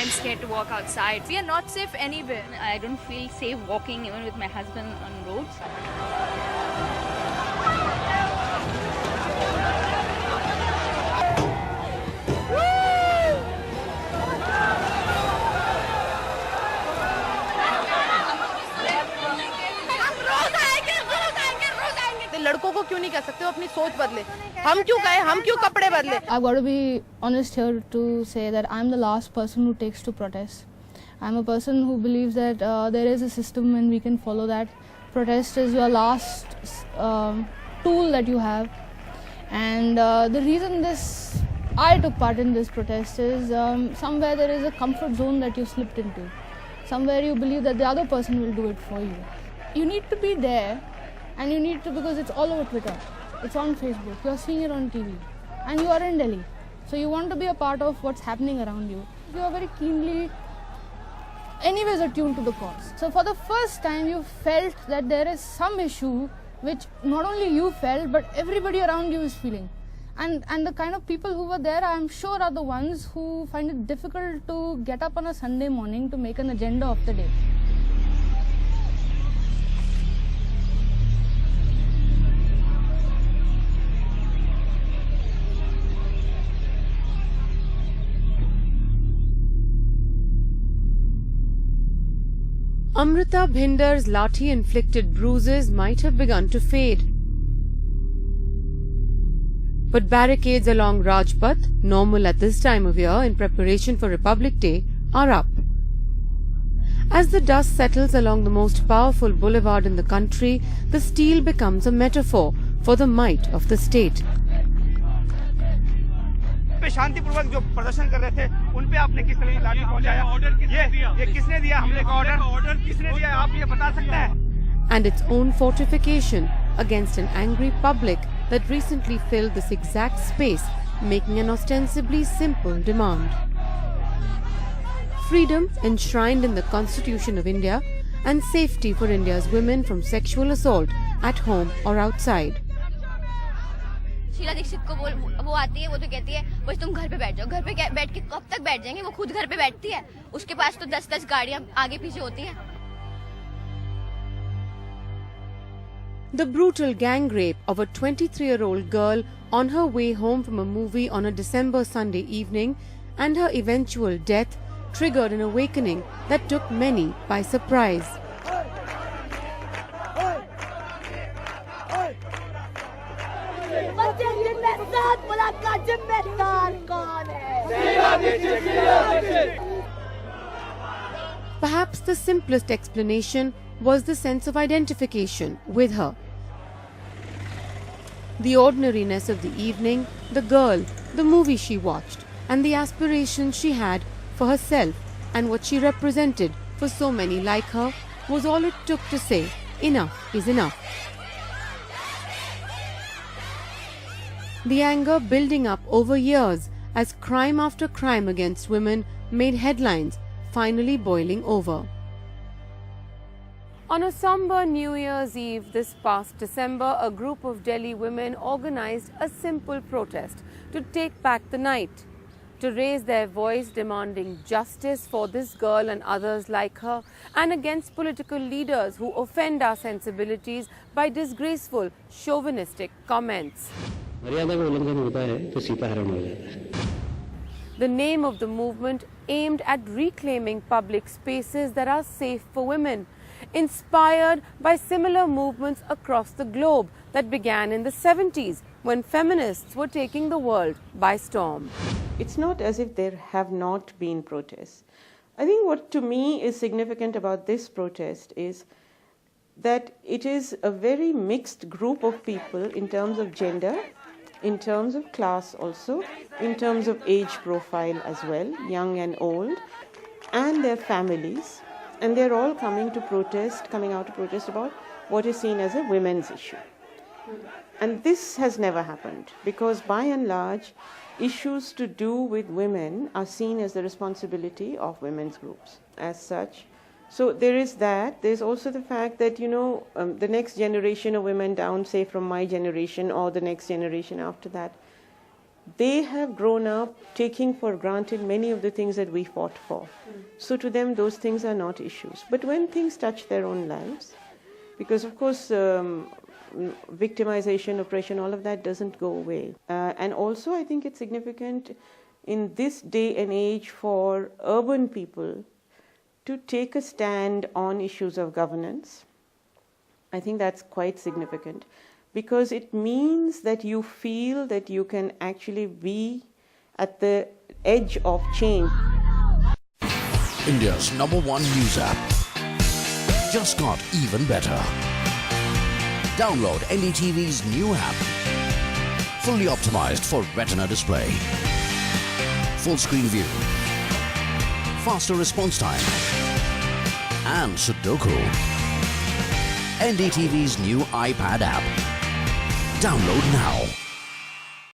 I'm scared to walk outside. We are not safe anywhere. I don't feel safe walking even with my husband on roads. लड़कों को क्यों नहीं कह सकते वो अपनी सोच बदले हम क्यों कहें हम क्यों कपड़े बदले I've got to be honest here to say that I'm the last person who takes to protest. I'm a person who believes that there is a system and we can follow that. Protest is your last tool that you have, and the reason I took part in this protest is somewhere there is a comfort zone that you slipped into. Somewhere you believe that the other person will do it for you. You need to be there. And you need to, because it's all over Twitter, it's on Facebook, you're seeing it on TV, and you are in Delhi. So you want to be a part of what's happening around you. You are very keenly, anyways, attuned to the cause. So for the first time, you felt that there is some issue which not only you felt, but everybody around you is feeling. And the kind of people who were there, I'm sure, are the ones who find it difficult to get up on a Sunday morning to make an agenda of the day. Amrita Bhinder's lathi-inflicted bruises might have begun to fade. But barricades along Rajpath, normal at this time of year in preparation for Republic Day, are up. As the dust settles along the most powerful boulevard in the country, the steel becomes a metaphor for the might of the state. शांतिपूर्वक जो प्रदर्शन कर रहे थे उन पे आपने किस तरह लाठी पहुंचाया ये किसने दिया हमले का ऑर्डर किसने दिया आप ये बता सकते हैं And its own fortification against an angry public that recently filled this exact space, making an ostensibly simple demand. Freedom enshrined in the Constitution of India and safety for India's women from sexual assault at home or outside. Sheila Dikshit को वो आती है वो तो कहती है बस तुम घर पे बैठ जाओ घर पे बैठ के कब तक बैठ जाएंगे वो खुद घर पे बैठती है उसके पास तो 10-10 गाड़ियां आगे पीछे होती हैं The brutal gang rape of a 23-year-old girl on her way home from a movie on a December Sunday evening and her eventual death triggered an awakening that took many by surprise. Perhaps the simplest explanation was the sense of identification with her. The ordinariness of the evening, the girl, the movie she watched, and the aspirations she had for herself and what she represented for so many like her was all it took to say, enough is enough. The anger building up over years as crime after crime against women made headlines, finally boiling over. On a somber New Year's Eve this past December, a group of Delhi women organized a simple protest to take back the night, to raise their voice demanding justice for this girl and others like her, and against political leaders who offend our sensibilities by disgraceful, chauvinistic comments. The name of the movement aimed at reclaiming public spaces that are safe for women, inspired by similar movements across the globe that began in the 70s when feminists were taking the world by storm. It's not as if there have not been protests. I think what to me is significant about this protest is that it is a very mixed group of people in terms of gender, in terms of class also, in terms of age profile as well, young and old, and their families. And they're all coming out to protest about what is seen as a women's issue. And this has never happened because by and large, issues to do with women are seen as the responsibility of women's groups as such. So there is that. There's also the fact that, the next generation of women down, say from my generation or the next generation after that, they have grown up taking for granted many of the things that we fought for. So to them, those things are not issues. But when things touch their own lives, because of course, victimization, oppression, all of that doesn't go away. And also, I think it's significant in this day and age for urban people to take a stand on issues of governance. I think that's quite significant because it means that you feel that you can actually be at the edge of change. India's #1 news app just got even better. Download NDTV's new app. Fully optimized for retina display. Full screen view. Faster response time. And Sudoku. NDTV's new iPad app. Download now.